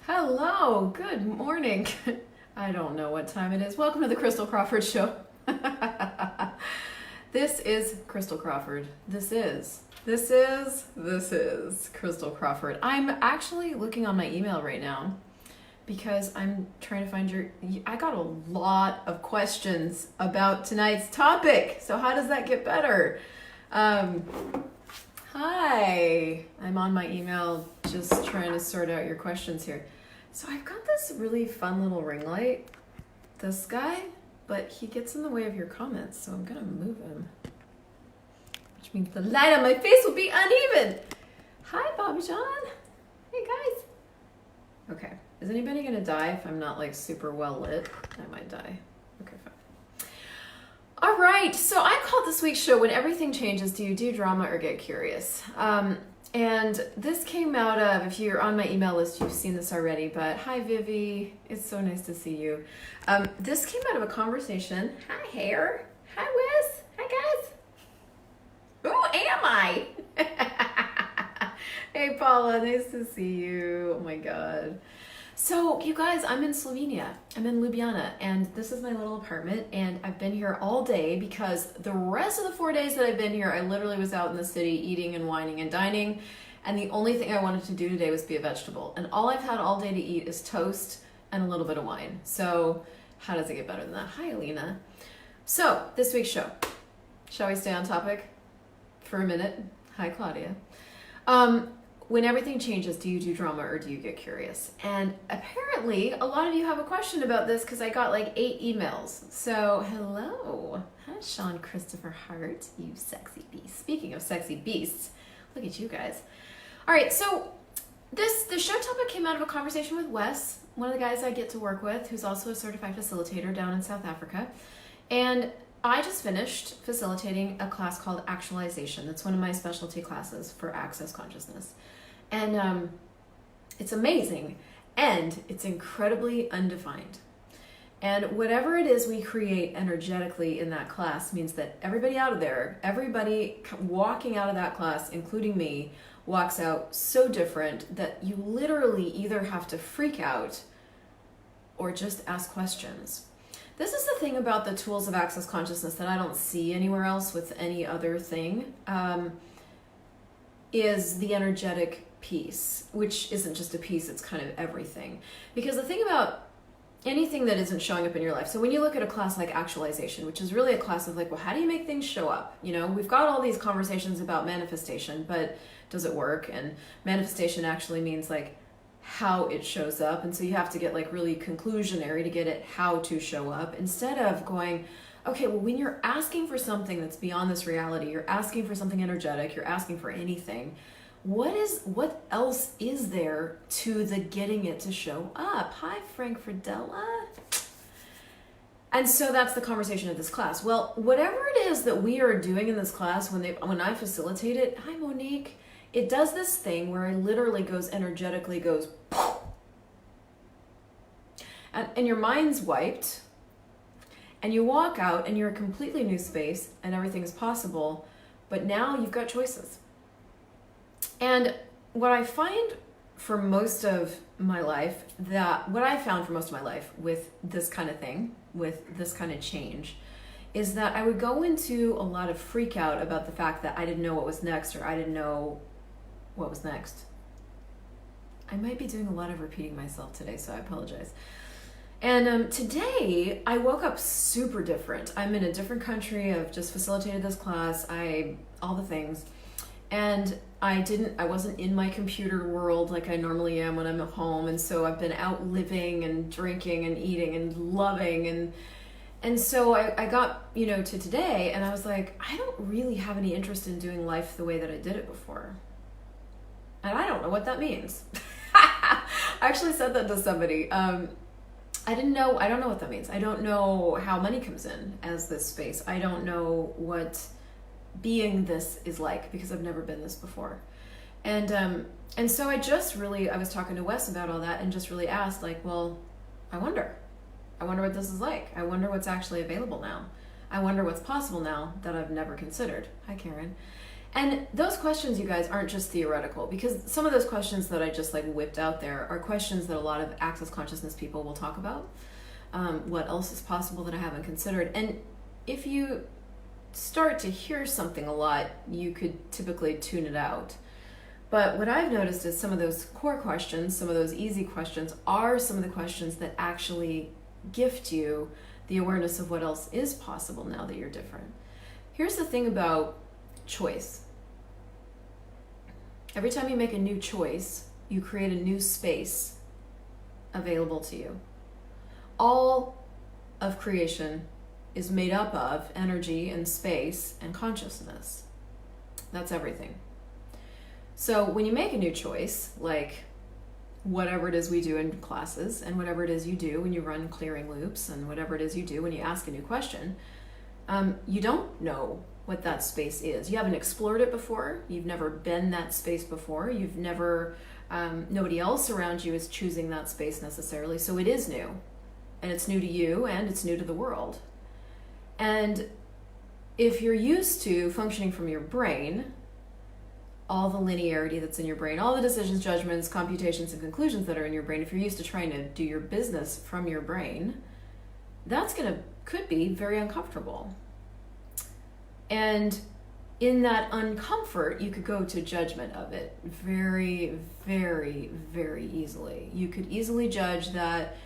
Hello, good morning. I don't know what time it is. Welcome to the Christel Crawford Show. This is Christel Crawford. This is Christel Crawford. I'm actually looking on my email right now because I'm trying to find I got a lot of questions about tonight's topic. So how does that get better? Hi, I'm on my email just trying to sort out your questions here. So I've got this really fun little ring light, this guy, but he gets in the way of your comments, so I'm gonna move him. Which means the light on my face will be uneven. Hi, Bobby John. Hey, guys. Okay, is anybody gonna die if I'm not like super well lit? I might die. Okay, fine. All right, so I called this week's show When Everything Changes, Do You Do Drama or Get Curious? And this came out of, if you're on my email list, you've seen this already, but hi, Vivi. It's so nice to see you. This came out of a conversation. Hi, Hair. Hi, Wes. Hi, guys. Who am I? Hey, Paula. Nice to see you. Oh, my God. So, you guys, I'm in Slovenia. I'm in Ljubljana, and this is my little apartment, and I've been here all day because the rest of the 4 days that I've been here, I literally was out in the city eating and wining and dining, and the only thing I wanted to do today was be a vegetable. And all I've had all day to eat is toast and a little bit of wine. So, how does it get better than that? Hi, Alina. So, this week's show. Shall we stay on topic for a minute? Hi, Claudia. When everything changes, do you do drama or do you get curious? And apparently, a lot of you have a question about this because I got like 8 emails. So, hello. Hi, Sean Christopher Hart, you sexy beast. Speaking of sexy beasts, look at you guys. All right, so the show topic came out of a conversation with Wes, one of the guys I get to work with, who's also a certified facilitator down in South Africa. And I just finished facilitating a class called Actualization. That's one of my specialty classes for access consciousness. And it's amazing, and it's incredibly undefined. And whatever it is we create energetically in that class means that everybody out of there, everybody walking out of that class, including me, walks out so different that you literally either have to freak out or just ask questions. This is the thing about the tools of access consciousness that I don't see anywhere else with any other thing, is the energetic piece, which isn't just a piece, it's kind of everything. Because the thing about anything that isn't showing up in your life, so when you look at a class like Actualization, which is really a class of like, well, how do you make things show up? You know, we've got all these conversations about manifestation, but does it work? And manifestation actually means like how it shows up, and so you have to get like really conclusionary to get it how to show up, instead of going, okay, well, when you're asking for something that's beyond this reality, you're asking for something energetic, you're asking for anything, what else is there to the getting it to show up? Hi, Frank Fridella. And so that's the conversation of this class. Well, whatever it is that we are doing in this class, when I facilitate it, hi, Monique, it does this thing where it literally energetically goes, and your mind's wiped, and you walk out and you're a completely new space and everything is possible, but now you've got choices. And what I find for most of my life, with this kind of thing, with this kind of change, is that I would go into a lot of freak out about the fact that I didn't know what was next, or I didn't know what was next. I might be doing a lot of repeating myself today, so I apologize. And today, I woke up super different. I'm in a different country. I've just facilitated this class. All the things. And I wasn't in my computer world like I normally am when I'm at home. And so I've been out living and drinking and eating and loving. And so I got, to today, and I was like, I don't really have any interest in doing life the way that I did it before. And I don't know what that means. I actually said that to somebody. I don't know what that means. I don't know how money comes in as this space. I don't know what being this is like, because I've never been this before. And so I was talking to Wes about all that and just really asked, like, well, I wonder what this is like. I wonder what's actually available now. I wonder what's possible now that I've never considered. Hi, Karen. And those questions, you guys, aren't just theoretical, because some of those questions that I just like whipped out there are questions that a lot of access consciousness people will talk about. What else is possible that I haven't considered? And if you start to hear something a lot, you could typically tune it out. But what I've noticed is some of those core questions, some of those easy questions, are some of the questions that actually gift you the awareness of what else is possible now that you're different. Here's the thing about choice. Every time you make a new choice, you create a new space available to you. All of creation is made up of energy and space and consciousness. That's everything. So when you make a new choice, like whatever it is we do in classes, and whatever it is you do when you run clearing loops, and whatever it is you do when you ask a new question, you don't know what that space is. You haven't explored it before. You've never been that space before. You've never, nobody else around you is choosing that space necessarily. So it is new, and it's new to you, and it's new to the world. And if you're used to functioning from your brain, all the linearity that's in your brain, all the decisions, judgments, computations, and conclusions that are in your brain, if you're used to trying to do your business from your brain, could be very uncomfortable. And in that uncomfort, you could go to judgment of it very, very, very easily. You could easily judge that.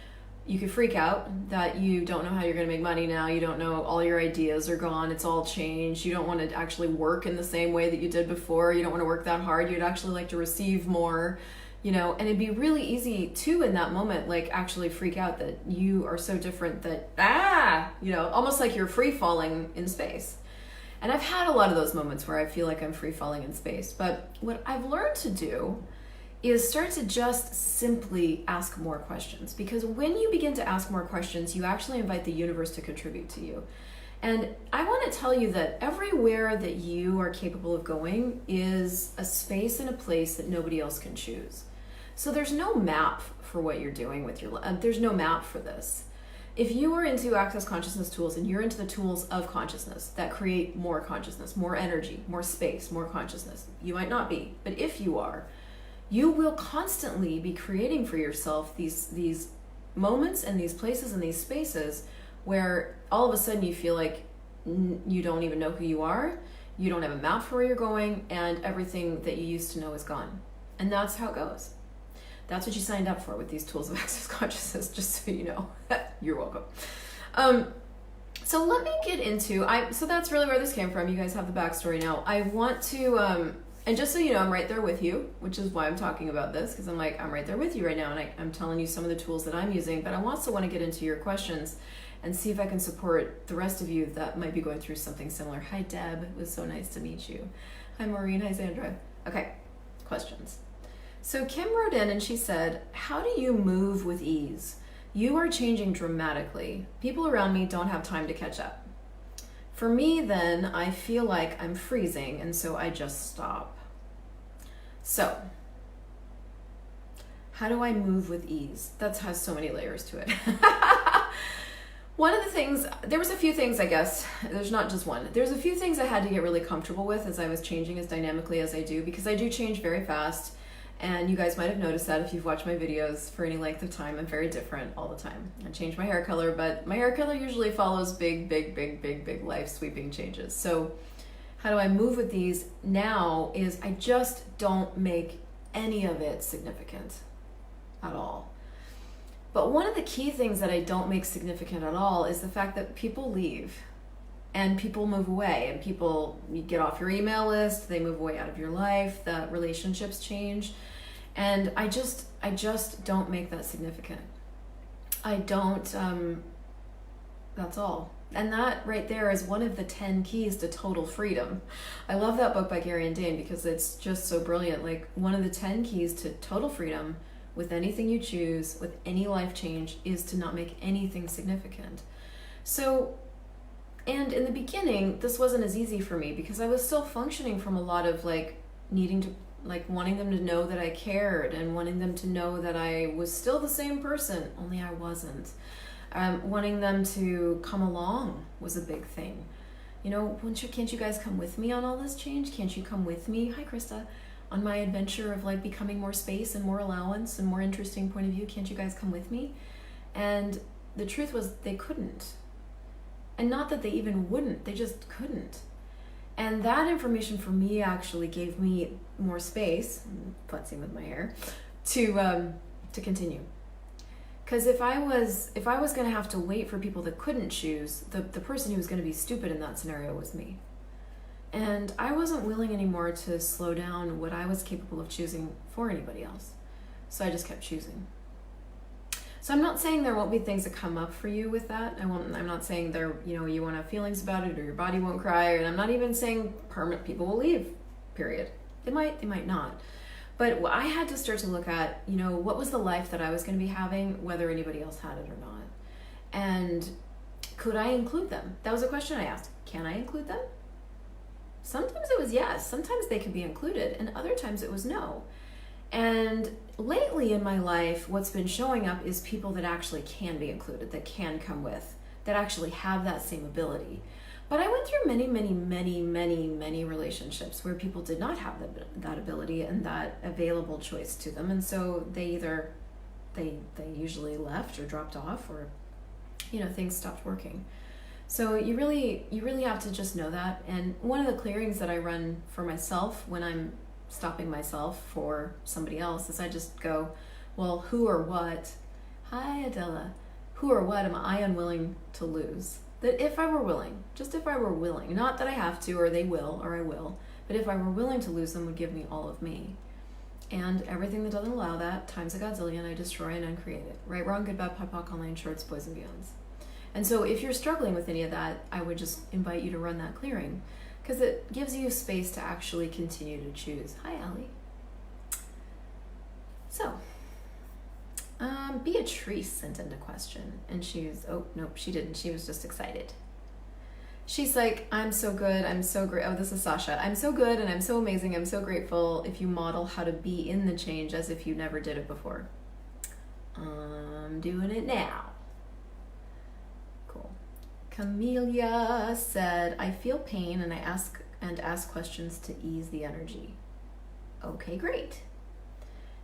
You could freak out that you don't know how you're going to make money now. You don't know, all your ideas are gone. It's all changed. You don't want to actually work in the same way that you did before. You don't want to work that hard. You'd actually like to receive more, and it'd be really easy to, in that moment, like actually freak out that you are so different that, almost like you're free falling in space. And I've had a lot of those moments where I feel like I'm free falling in space. But what I've learned to do is start to just simply ask more questions. Because when you begin to ask more questions, you actually invite the universe to contribute to you. And I want to tell you that everywhere that you are capable of going is a space and a place that nobody else can choose. So there's no map for what you're doing with your life. There's no map for this. If you are into access consciousness tools and you're into the tools of consciousness that create more consciousness, more energy, more space, more consciousness, you might not be, but if you are, you will constantly be creating for yourself these moments and these places and these spaces where all of a sudden you feel like you don't even know who you are, you don't have a map for where you're going, and everything that you used to know is gone. And that's how it goes. That's what you signed up for with these tools of access consciousness, just so you know. You're welcome. So let me get into, so that's really where this came from. You guys have the backstory now. I want to, and just so you know, I'm right there with you, which is why I'm talking about this, because I'm right there with you right now, and I'm telling you some of the tools that I'm using, but I also want to get into your questions and see if I can support the rest of you that might be going through something similar. Hi, Deb. It was so nice to meet you. Hi, Maureen. Hi, Sandra. Okay, questions. So Kim wrote in and she said, how do you move with ease? You are changing dramatically. People around me don't have time to catch up. For me, then, I feel like I'm freezing, and so I just stop. So, how do I move with ease? That has so many layers to it. One of the things, there was a few things, I guess, there's not just one. There's a few things I had to get really comfortable with as I was changing as dynamically as I do, because I do change very fast. And you guys might have noticed that if you've watched my videos for any length of time. I'm very different all the time. I change my hair color, but my hair color usually follows big life sweeping changes. So how do I move with these now is I just don't make any of it significant at all. But one of the key things that I don't make significant at all is the fact that people leave and people move away, and you get off your email list, they move away out of your life, the relationships change. And I just don't make that significant. I don't, that's all. And that right there is one of the 10 keys to total freedom. I love that book by Gary and Dane because it's just so brilliant. Like, one of the 10 keys to total freedom with anything you choose, with any life change, is to not make anything significant. So, and in the beginning, this wasn't as easy for me because I was still functioning from a lot of needing to, wanting them to know that I cared and wanting them to know that I was still the same person, only I wasn't. Wanting them to come along was a big thing. can't you guys come with me on all this change? Can't you come with me? Hi, Krista. On my adventure of like becoming more space and more allowance and more interesting point of view. Can't you guys come with me? And the truth was they couldn't. And not that they even wouldn't, they just couldn't. And that information for me actually gave me more space, futzing with my hair, to continue. Because if I was going to have to wait for people that couldn't choose, the person who was going to be stupid in that scenario was me. And I wasn't willing anymore to slow down what I was capable of choosing for anybody else. So I just kept choosing. So I'm not saying there won't be things that come up for you with that. I'm not saying you won't have feelings about it or your body won't cry. And I'm not even saying permanent people will leave, period. They might not. But I had to start to look at, what was the life that I was going to be having, whether anybody else had it or not. And could I include them? That was a question I asked. Can I include them? Sometimes it was yes. Sometimes they could be included. And other times it was no. And lately in my life, what's been showing up is people that actually can be included, that can come with, that actually have that same ability. But I went through many relationships where people did not have that ability and that available choice to them. And so they usually left or dropped off or, things stopped working. So you really have to just know that. And one of the clearings that I run for myself when I'm stopping myself for somebody else is I just go, well, who or what? Hi, Adela. Who or what am I unwilling to lose? That if I were willing, not that I have to or they will or I will, but if I were willing to lose them would give me all of me. And everything that doesn't allow that, times a godzillion, I destroy and uncreate it. Right, wrong, good, bad, POC, online, shorts, boys and beyonds. And so if you're struggling with any of that, I would just invite you to run that clearing, because it gives you space to actually continue to choose. Hi, Allie. So, Beatrice sent in a question, and she didn't. She was just excited. She's like, I'm so good, I'm so great. Oh, this is Sasha. I'm so good and I'm so amazing. I'm so grateful if you model how to be in the change as if you never did it before. I'm doing it now. Cool. Camellia said, I feel pain and I ask questions to ease the energy. Okay, great.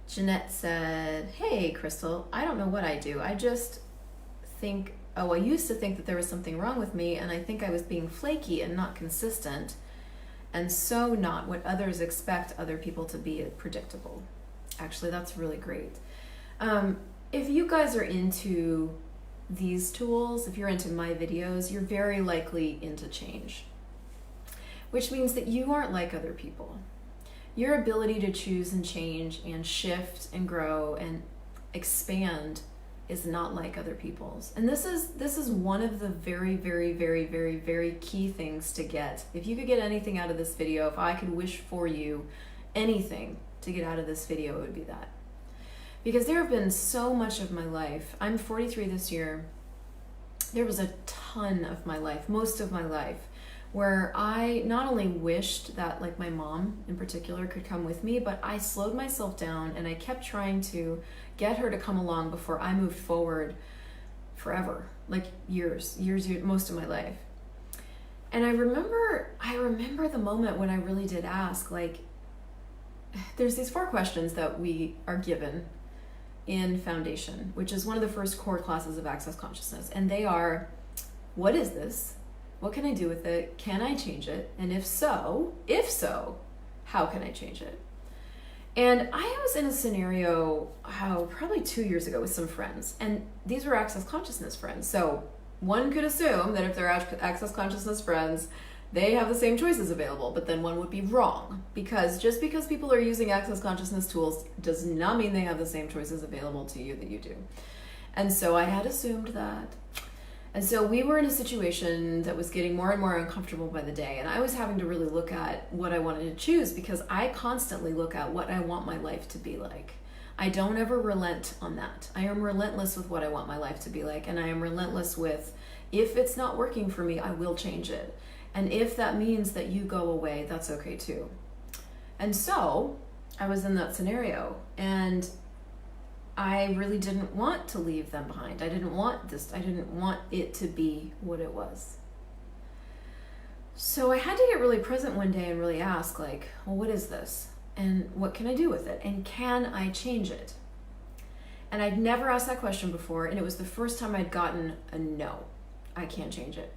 Jeanette said, hey, Christel, I don't know what I do. I just think, I used to think that there was something wrong with me, and I think I was being flaky and not consistent, and so not what others expect other people to be predictable. Actually, that's really great. If you guys are into these tools, if you're into my videos, you're very likely into change, which means that you aren't like other people. Your ability to choose and change and shift and grow and expand is not like other people's. And this is one of the very, very, very, very, very key things to get. If you could get anything out of this video, if I could wish for you anything to get out of this video, it would be that. Because there have been so much of my life. I'm 43 this year. There was a ton of my life, most of my life, where I not only wished that like my mom in particular could come with me, but I slowed myself down and I kept trying to get her to come along before I moved forward forever, like years, most of my life. And I remember the moment when I really did ask, like, there's these 4 questions that we are given in Foundation, which is one of the first core classes of Access Consciousness. And they are, what is this? What can I do with it? Can I change it? And if so, how can I change it? And I was in a scenario, probably 2 years ago with some friends, and these were Access Consciousness friends. So one could assume that if they're Access Consciousness friends, they have the same choices available, but then one would be wrong, because just because people are using Access Consciousness tools does not mean they have the same choices available to you that you do. And so I had assumed that. And so we were in a situation that was getting more and more uncomfortable by the day, and I was having to really look at what I wanted to choose, because I constantly look at what I want my life to be like. I don't ever relent on that. I am relentless with what I want my life to be like, and I am relentless with, if it's not working for me, I will change it. And if that means that you go away, that's okay too. And so I was in that scenario, and I really didn't want to leave them behind. I didn't want it to be what it was. So I had to get really present one day and really ask, like, well, what is this? And what can I do with it? And can I change it? And I'd never asked that question before, and it was the first time I'd gotten a no. I can't change it.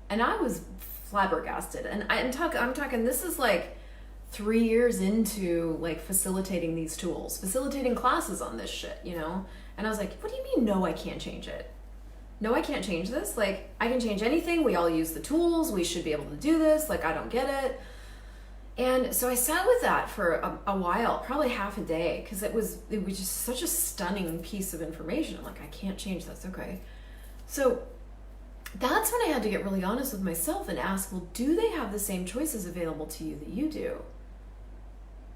And I was flabbergasted. And I'm talking, this is like 3 years into like facilitating these tools, facilitating classes on this shit, you know? And I was like, what do you mean, no, I can't change it? No, I can't change this. Like, I can change anything. We all use the tools. We should be able to do this. Like, I don't get it. And so I sat with that for a while, probably half a day, because it was just such a stunning piece of information. I'm like, I can't change this. Okay. So that's when I had to get really honest with myself and ask, well, do they have the same choices available to you that you do?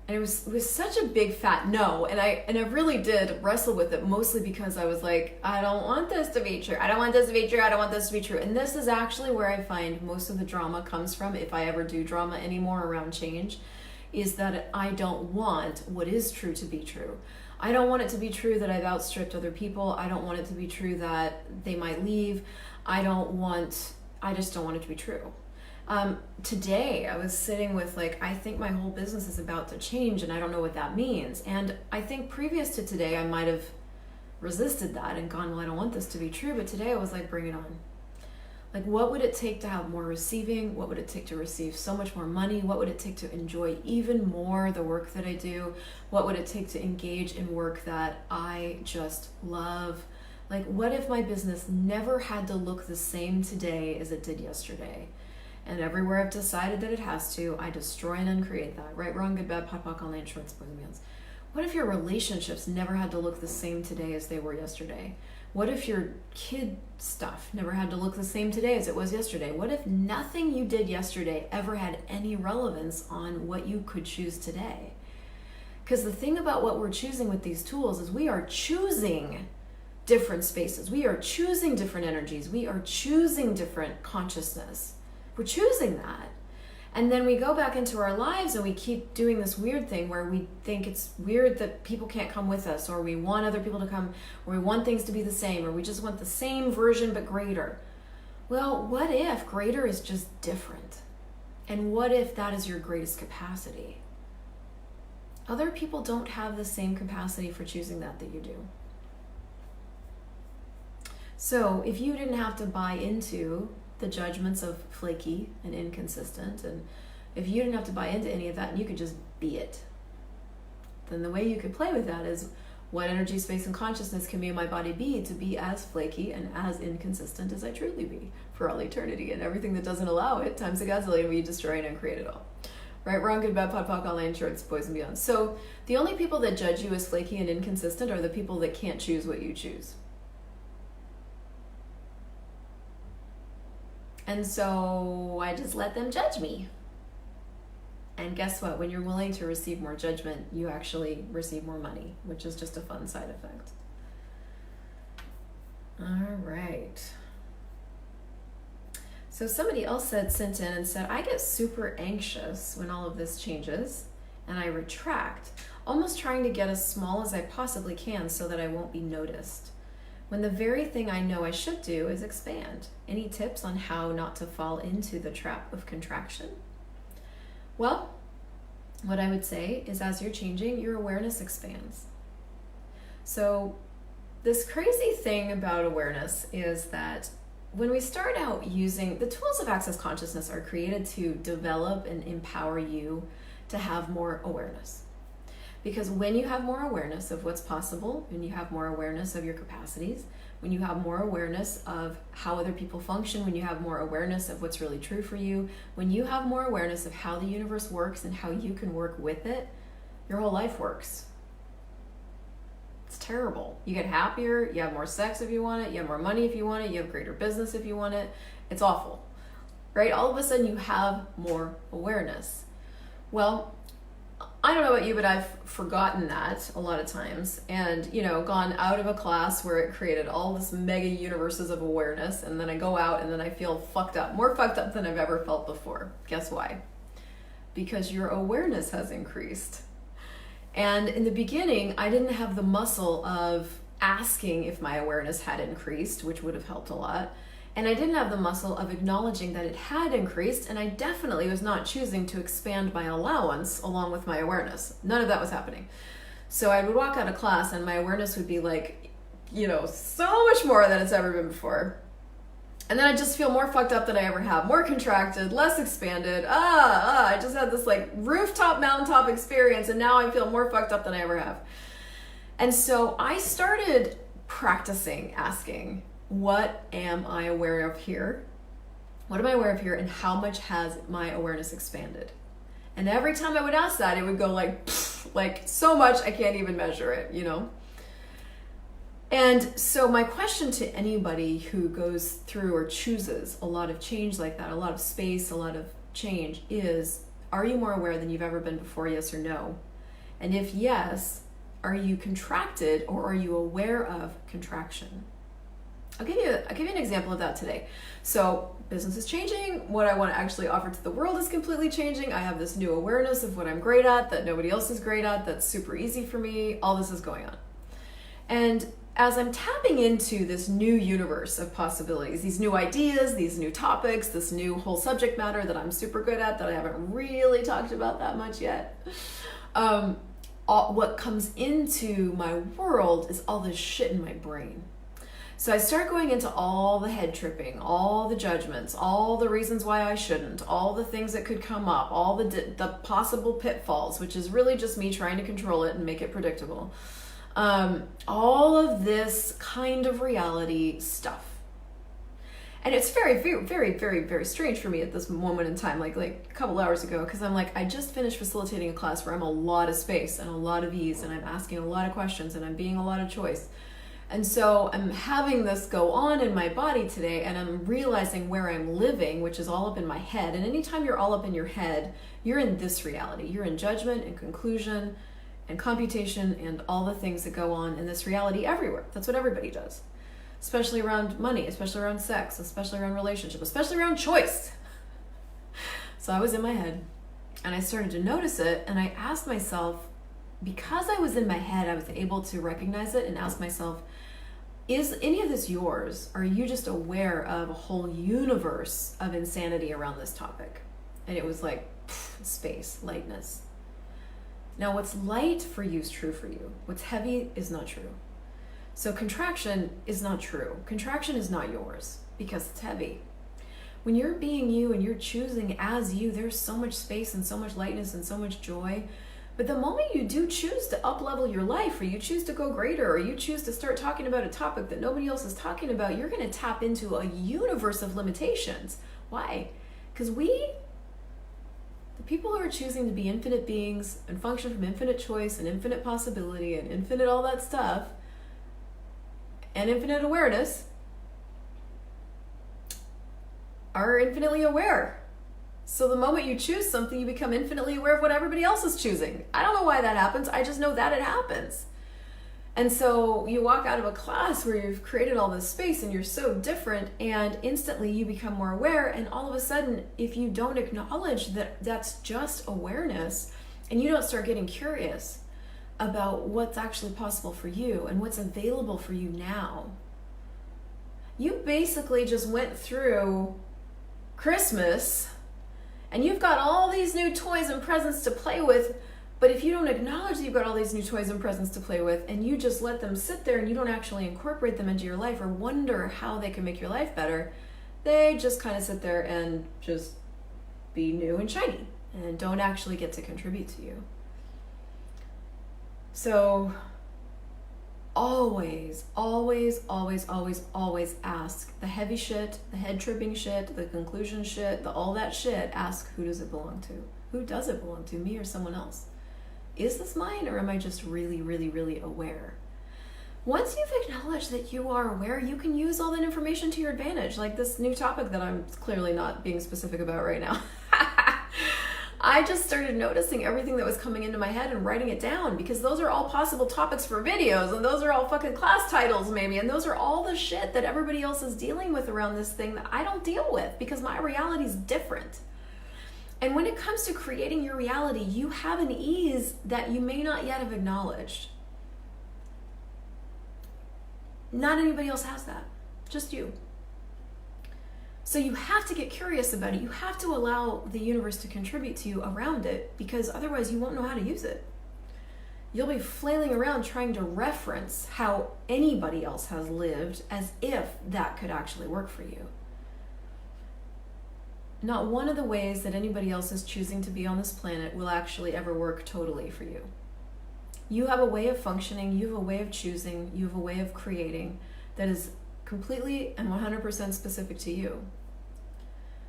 And it was such a big fat no. And I really did wrestle with it, mostly because I was like, I don't want this to be true. I don't want this to be true. I don't want this to be true. And this is actually where I find most of the drama comes from, if I ever do drama anymore around change, is that I don't want what is true to be true. I don't want it to be true that I've outstripped other people. I don't want it to be true that they might leave. I just don't want it to be true. Today I was sitting with like, I think my whole business is about to change and I don't know what that means. And I think previous to today, I might have resisted that and gone, well, I don't want this to be true. But today I was like, bring it on. Like, what would it take to have more receiving? What would it take to receive so much more money? What would it take to enjoy even more the work that I do? What would it take to engage in work that I just love? Like, what if my business never had to look the same today as it did yesterday? And everywhere I've decided that it has to, I destroy and uncreate that. Right, wrong, good, bad, pot, pock, all land, shorts, boys, and beyonds. What if your relationships never had to look the same today as they were yesterday? What if your kid stuff never had to look the same today as it was yesterday? What if nothing you did yesterday ever had any relevance on what you could choose today? Because the thing about what we're choosing with these tools is we are choosing different spaces. We are choosing different energies. We are choosing different consciousness. We're choosing that. And then we go back into our lives and we keep doing this weird thing where we think it's weird that people can't come with us, or we want other people to come, or we want things to be the same, or we just want the same version but greater. Well, what if greater is just different? And what if that is your greatest capacity? Other people don't have the same capacity for choosing that you do. So if you didn't have to buy into the judgments of flaky and inconsistent, and if you didn't have to buy into any of that and you could just be it, then the way you could play with that is, what energy, space, and consciousness can me and my body be to be as flaky and as inconsistent as I truly be for all eternity, and everything that doesn't allow it times a gazillion, we destroy and uncreate it all. Right, wrong, good, bad, pot, pock, all land, shorts, boys, and beyond. So the only people that judge you as flaky and inconsistent are the people that can't choose what you choose. And so I just let them judge me. And guess what? When you're willing to receive more judgment, you actually receive more money, which is just a fun side effect. All right. So somebody else sent in and said, I get super anxious when all of this changes, and I retract, almost trying to get as small as I possibly can so that I won't be noticed, when the very thing I know I should do is expand. Any tips on how not to fall into the trap of contraction? Well, what I would say is, as you're changing, your awareness expands. So this crazy thing about awareness is that when we start out using the tools of access consciousness, are created to develop and empower you to have more awareness. Because when you have more awareness of what's possible, when you have more awareness of your capacities, when you have more awareness of how other people function, when you have more awareness of what's really true for you, when you have more awareness of how the universe works and how you can work with it, your whole life works. It's terrible. You get happier, you have more sex if you want it, you have more money if you want it, you have greater business if you want it. It's awful, right? All of a sudden you have more awareness. Well, I don't know about you, but I've forgotten that a lot of times, and, gone out of a class where it created all this mega universes of awareness, and then I go out and then I feel fucked up, more fucked up than I've ever felt before. Guess why? Because your awareness has increased. And in the beginning, I didn't have the muscle of asking if my awareness had increased, which would have helped a lot. And I didn't have the muscle of acknowledging that it had increased, and I definitely was not choosing to expand my allowance along with my awareness. None of that was happening. So I would walk out of class and my awareness would be like, so much more than it's ever been before. And then I just feel more fucked up than I ever have, more contracted, less expanded. I just had this like rooftop, mountaintop experience, and now I feel more fucked up than I ever have. And so I started practicing asking, what am I aware of here? What am I aware of here, and how much has my awareness expanded? And every time I would ask that, it would go like so much I can't even measure it, And so my question to anybody who goes through or chooses a lot of change like that, a lot of space, a lot of change, is, are you more aware than you've ever been before, yes or no? And if yes, are you contracted or are you aware of contraction? I'll give you an example of that today. So business is changing. What I want to actually offer to the world is completely changing. I have this new awareness of what I'm great at, that nobody else is great at, that's super easy for me. All this is going on. And as I'm tapping into this new universe of possibilities, these new ideas, these new topics, this new whole subject matter that I'm super good at, that I haven't really talked about that much yet, what comes into my world is all this shit in my brain. So I start going into all the head tripping, all the judgments, all the reasons why I shouldn't, all the things that could come up, all the possible pitfalls, which is really just me trying to control it and make it predictable. All of this kind of reality stuff. And it's very, very, very, very, very strange for me at this moment in time, like a couple hours ago, because I'm like, I just finished facilitating a class where I'm a lot of space and a lot of ease, and I'm asking a lot of questions, and I'm being a lot of choice. And so I'm having this go on in my body today, and I'm realizing where I'm living, which is all up in my head. And anytime you're all up in your head, you're in this reality. You're in judgment and conclusion and computation and all the things that go on in this reality everywhere. That's what everybody does, especially around money, especially around sex, especially around relationship, especially around choice. So I was in my head, and I started to notice it, and I asked myself, because I was in my head, I was able to recognize it and ask myself, is any of this yours? Or are you just aware of a whole universe of insanity around this topic? And it was like space, lightness. Now, what's light for you is true for you. What's heavy is not true. So contraction is not true. Contraction is not yours because it's heavy. When you're being you and you're choosing as you, there's so much space and so much lightness and so much joy. But the moment you do choose to up-level your life, or you choose to go greater, or you choose to start talking about a topic that nobody else is talking about, you're going to tap into a universe of limitations. Why? Because the people who are choosing to be infinite beings and function from infinite choice and infinite possibility and infinite all that stuff and infinite awareness are infinitely aware. So the moment you choose something, you become infinitely aware of what everybody else is choosing. I don't know why that happens. I just know that it happens. And so you walk out of a class where you've created all this space and you're so different, and instantly you become more aware. And all of a sudden, if you don't acknowledge that that's just awareness, and you don't start getting curious about what's actually possible for you and what's available for you now, you basically just went through Christmas and you've got all these new toys and presents to play with, but if you don't acknowledge that you've got all these new toys and presents to play with, and you just let them sit there and you don't actually incorporate them into your life or wonder how they can make your life better, they just kind of sit there and just be new and shiny and don't actually get to contribute to you. So always, always, always, always, always ask the heavy shit, the head tripping shit, the conclusion shit, all that shit. Ask, who does it belong to? Who does it belong to, me or someone else? Is this mine, or am I just really, really, really aware? Once you've acknowledged that you are aware, you can use all that information to your advantage, like this new topic that I'm clearly not being specific about right now. I just started noticing everything that was coming into my head and writing it down, because those are all possible topics for videos, and those are all fucking class titles maybe, and those are all the shit that everybody else is dealing with around this thing that I don't deal with because my reality is different. And when it comes to creating your reality, you have an ease that you may not yet have acknowledged. Not anybody else has that, just you. So you have to get curious about it. You have to allow the universe to contribute to you around it, because otherwise you won't know how to use it. You'll be flailing around trying to reference how anybody else has lived as if that could actually work for you. Not one of the ways that anybody else is choosing to be on this planet will actually ever work totally for you. You have a way of functioning, you have a way of choosing, you have a way of creating that is completely and 100% specific to you.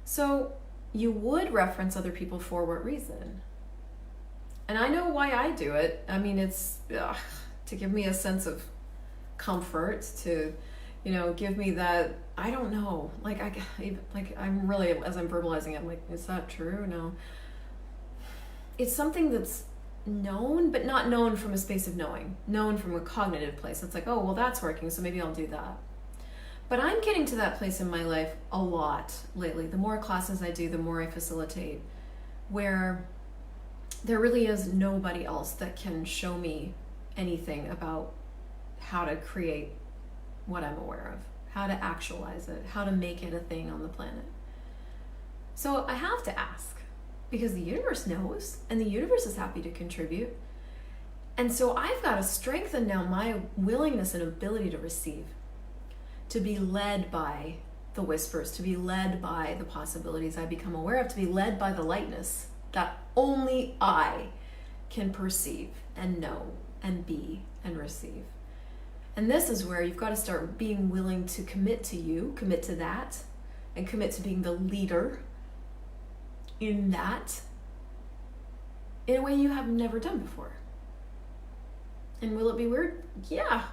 So you would reference other people for what reason? And I know why I do it. I mean, it's to give me a sense of comfort, to, give me that, I don't know, I'm really, as I'm verbalizing it, I'm like, is that true? No. It's something that's known, but not known from a space of knowing, known from a cognitive place. It's like, oh, well, that's working, so maybe I'll do that. But I'm getting to that place in my life a lot lately. The more classes I do, the more I facilitate, where there really is nobody else that can show me anything about how to create what I'm aware of, how to actualize it, how to make it a thing on the planet. So I have to ask, because the universe knows, and the universe is happy to contribute. And so I've got to strengthen now my willingness and ability to receive, to be led by the whispers, to be led by the possibilities I become aware of, to be led by the lightness that only I can perceive and know and be and receive. And this is where you've got to start being willing to commit to you, commit to that, and commit to being the leader in that in a way you have never done before. And will it be weird? Yeah.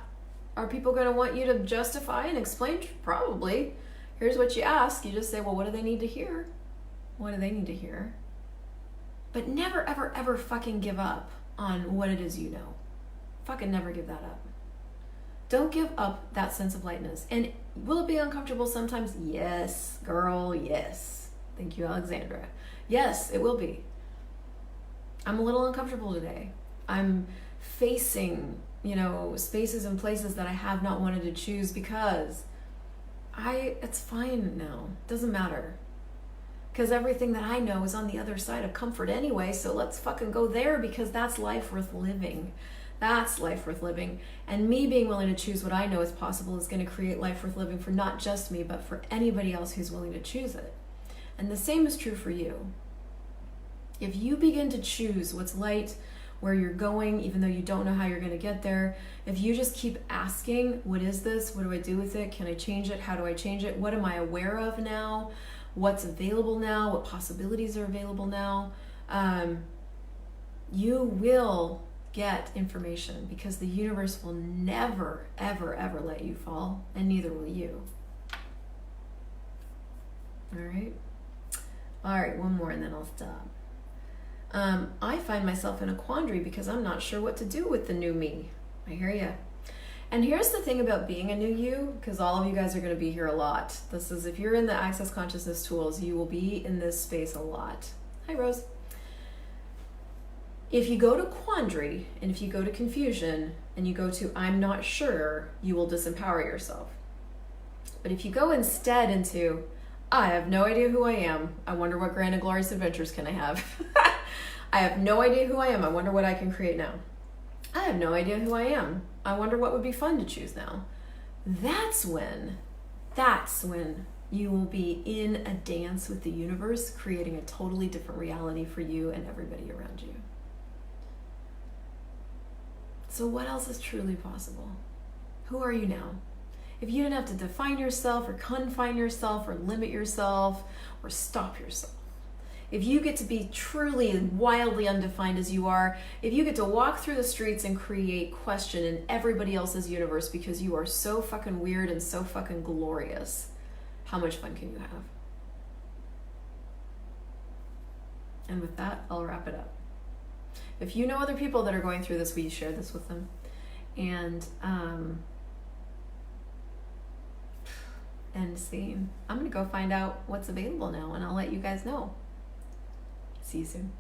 Are people going to want you to justify and explain? Probably. Here's what you ask. You just say, well, what do they need to hear? What do they need to hear? But never, ever, ever fucking give up on what it is you know. Fucking never give that up. Don't give up that sense of lightness. And will it be uncomfortable sometimes? Yes, girl, yes. Thank you, Alexandra. Yes, it will be. I'm a little uncomfortable today. I'm facing, spaces and places that I have not wanted to choose because it's fine now. It doesn't matter. Because everything that I know is on the other side of comfort anyway, so let's fucking go there, because that's life worth living. That's life worth living. And me being willing to choose what I know is possible is going to create life worth living for not just me, but for anybody else who's willing to choose it. And the same is true for you. If you begin to choose what's light, where you're going, even though you don't know how you're going to get there, if you just keep asking, what is this? What do I do with it? Can I change it? How do I change it? What am I aware of now? What's available now? What possibilities are available now? You will get information, because the universe will never, ever, ever let you fall, and neither will you. All right, one more and then I'll stop. I find myself in a quandary because I'm not sure what to do with the new me. I hear ya. And here's the thing about being a new you, because all of you guys are going to be here a lot. This is, if you're in the Access Consciousness tools, you will be in this space a lot. Hi, Rose. If you go to quandary, and if you go to confusion, and you go to I'm not sure, you will disempower yourself. But if you go instead into I have no idea who I am, I wonder what grand and glorious adventures can I have. I have no idea who I am, I wonder what I can create now. I have no idea who I am, I wonder what would be fun to choose now. That's when you will be in a dance with the universe, creating a totally different reality for you and everybody around you. So what else is truly possible? Who are you now? If you didn't have to define yourself or confine yourself or limit yourself or stop yourself, if you get to be truly and wildly undefined as you are, if you get to walk through the streets and create question in everybody else's universe because you are so fucking weird and so fucking glorious, how much fun can you have? And with that, I'll wrap it up. If you know other people that are going through this, will you share this with them? And end scene. I'm going to go find out what's available now, and I'll let you guys know. See you soon.